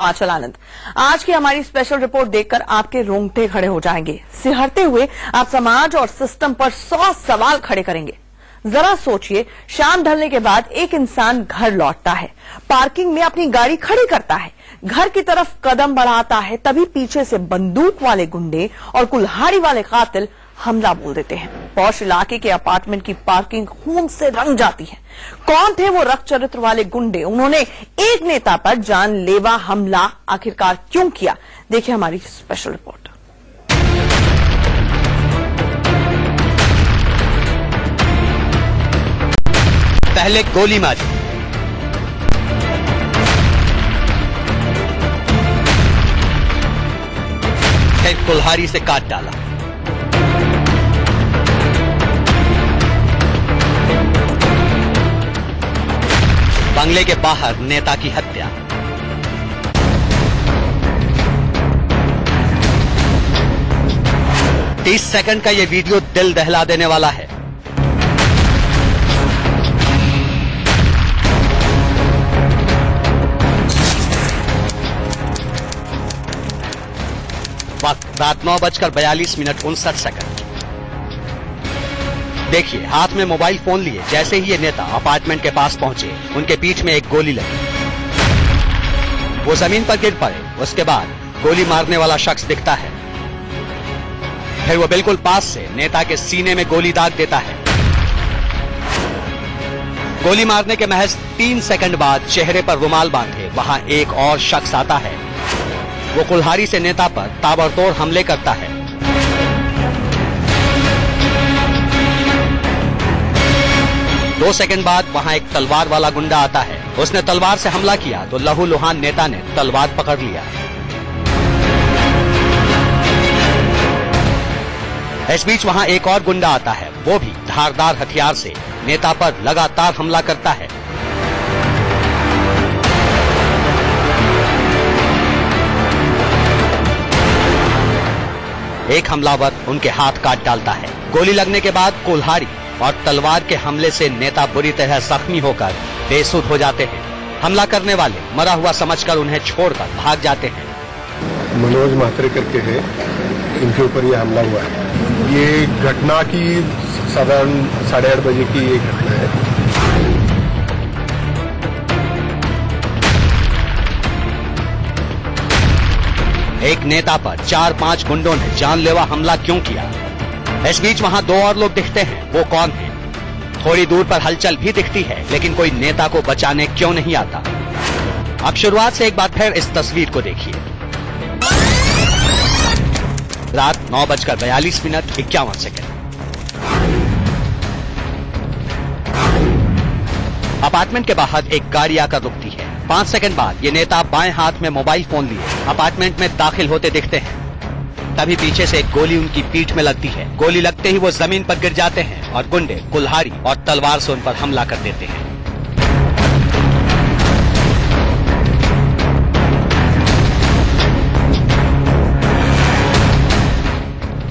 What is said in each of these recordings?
आंचल आनंद, आज की हमारी स्पेशल रिपोर्ट देखकर आपके रोंगटे खड़े हो जाएंगे। सिहरते हुए आप समाज और सिस्टम पर 100 सवाल खड़े करेंगे। जरा सोचिए, शाम ढलने के बाद एक इंसान घर लौटता है, पार्किंग में अपनी गाड़ी खड़ी करता है, घर की तरफ कदम बढ़ाता है, तभी पीछे से बंदूक वाले गुंडे और कुल्हाड़ी वाले कातिल हमला बोल देते हैं। पौष इलाके के अपार्टमेंट की पार्किंग खून से रंग जाती है। कौन थे वो रक्त चरित्र वाले गुंडे? उन्होंने एक नेता पर जानलेवा हमला आखिरकार क्यों किया? देखिए हमारी स्पेशल रिपोर्ट। पहले गोली मारी, फिर कुल्हाड़ी से काट डाला। बंगले के बाहर नेता की हत्या। तीस सेकंड का यह वीडियो दिल दहला देने वाला है। वक्त रात 9:42:59। देखिए, हाथ में मोबाइल फोन लिए जैसे ही ये नेता अपार्टमेंट के पास पहुंचे, उनके पीठ में एक गोली लगी। वो जमीन पर गिर पड़े। उसके बाद गोली मारने वाला शख्स दिखता है। फिर वो बिल्कुल पास से नेता के सीने में गोली दाग देता है। गोली मारने के महज 3 सेकंड बाद चेहरे पर रुमाल बांधे वहां एक और शख्स आता है। वो कुल्हाड़ी से नेता पर ताबड़तोड़ हमले करता है। दो सेकंड बाद वहां एक तलवार वाला गुंडा आता है। उसने तलवार से हमला किया तो लहूलुहान नेता ने तलवार पकड़ लिया। इस बीच वहां एक और गुंडा आता है। वो भी धारदार हथियार से नेता पर लगातार हमला करता है। एक हमलावर उनके हाथ काट डालता है। गोली लगने के बाद कुल्हाड़ी और तलवार के हमले से नेता बुरी तरह जख्मी होकर बेसुध हो जाते हैं। हमला करने वाले मरा हुआ समझकर उन्हें छोड़कर भाग जाते हैं। मनोज म्हात्रे करके है, इनके ऊपर ये हमला हुआ है। ये घटना की साधारण 8:30 बजे की ये घटना है। एक नेता पर 4-5 गुंडों ने जानलेवा हमला क्यों किया? इस बीच वहां 2 और लोग दिखते हैं। वो कौन है? थोड़ी दूर पर हलचल भी दिखती है, लेकिन कोई नेता को बचाने क्यों नहीं आता? अब शुरुआत से एक बार फिर इस तस्वीर को देखिए। रात 9:42:51। अपार्टमेंट के बाहर एक गाड़ी आकर रुकती है। 5 सेकंड बाद ये नेता बाएं हाथ में मोबाइल फोन लिए अपार्टमेंट में दाखिल होते दिखते हैं। तभी पीछे से एक गोली उनकी पीठ में लगती है। गोली लगते ही वो जमीन पर गिर जाते हैं और गुंडे कुल्हाड़ी और तलवार से उन पर हमला कर देते हैं।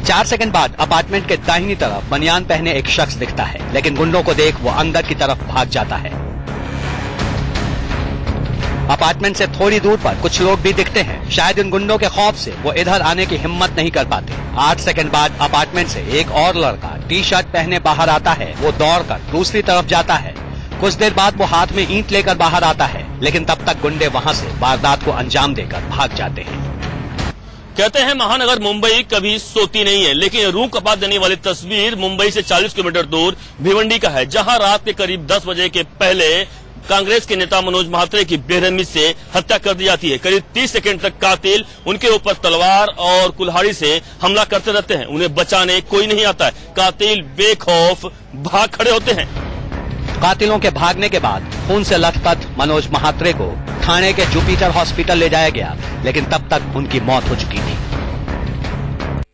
चार सेकंड बाद अपार्टमेंट के दाहिनी तरफ बनियान पहने एक शख्स दिखता है, लेकिन गुंडों को देख वो अंदर की तरफ भाग जाता है। अपार्टमेंट से थोड़ी दूर पर कुछ लोग भी दिखते हैं। शायद इन गुंडों के खौफ से वो इधर आने की हिम्मत नहीं कर पाते। 8 सेकंड बाद अपार्टमेंट से एक और लड़का टी-शर्ट पहने बाहर आता है। वो दौड़कर दूसरी तरफ जाता है। कुछ देर बाद वो हाथ में ईंट लेकर बाहर आता है, लेकिन तब तक गुंडे वहां से वारदात को अंजाम देकर भाग जाते हैं। कहते हैं महानगर मुंबई कभी सोती नहीं है, लेकिन रूह कपा देने वाली तस्वीर मुंबई से 40 किलोमीटर दूर भिवंडी का है, जहां रात के करीब 10 बजे के पहले कांग्रेस के नेता मनोज म्हात्रे की बेरहमी से हत्या कर दी जाती है। करीब 30 सेकंड तक कातिल उनके ऊपर तलवार और कुल्हाड़ी से हमला करते रहते हैं। उन्हें बचाने कोई नहीं आता है। कातिल बेखौफ भाग खड़े होते हैं। कातिलों के भागने के बाद खून से लथपथ मनोज म्हात्रे को ठाणे के जुपिटर हॉस्पिटल ले जाया गया, लेकिन तब तक उनकी मौत हो चुकी थी।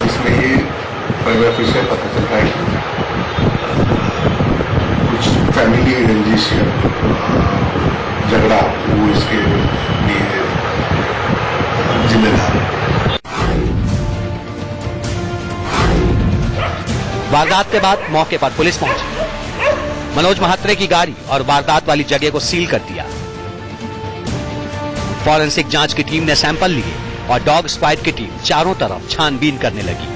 इसमें ये बायोग्राफी से पता चलता है कि कुछ फैमिली रंजिश झगड़ा वो इसके लिए जिम्मेदार है। वारदात के बाद मौके पर पुलिस पहुंची। मनोज म्हात्रे की गाड़ी और वारदात वाली जगह को सील कर दिया। फॉरेंसिक जांच की टीम ने सैंपल लिए और डॉग स्क्वाड की टीम चारों तरफ छानबीन करने लगी।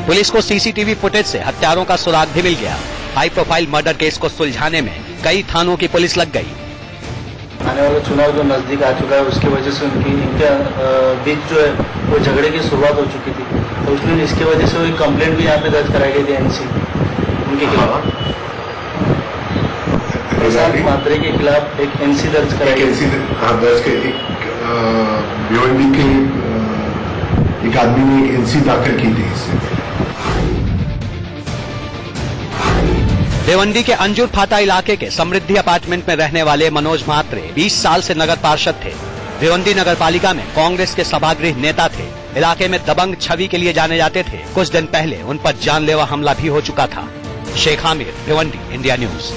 पुलिस को सीसीटीवी फुटेज से हत्यारों का सुराग भी मिल गया। हाई प्रोफाइल मर्डर केस को सुलझाने में कई थानों की पुलिस लग गई। आने वाला चुनाव जो नजदीक आ चुका है उसकी वजह से इनके बीच जो है वो झगड़े की शुरुआत हो चुकी थी, तो उसमें इसके वजह से वो कंप्लेंट भी यहाँ पे दर्ज कराई गई थी एनसी उनके खिलाफ। प्रशांत मात्रे के खिलाफ एक एनसी दर्ज कराई गई। दर्ज की भिवंडी के एक आदमी ने एक एनसी दाखिल की थी इससे। भिवंडी के अंजुर फाटा इलाके के समृद्धि अपार्टमेंट में रहने वाले मनोज म्हात्रे 20 साल से नगर पार्षद थे। भिवंडी नगर पालिका में कांग्रेस के सभागृह नेता थे। इलाके में दबंग छवि के लिए जाने जाते थे। कुछ दिन पहले उन पर जानलेवा हमला भी हो चुका था। Sheikh Aamir, Bhiwandi, India news.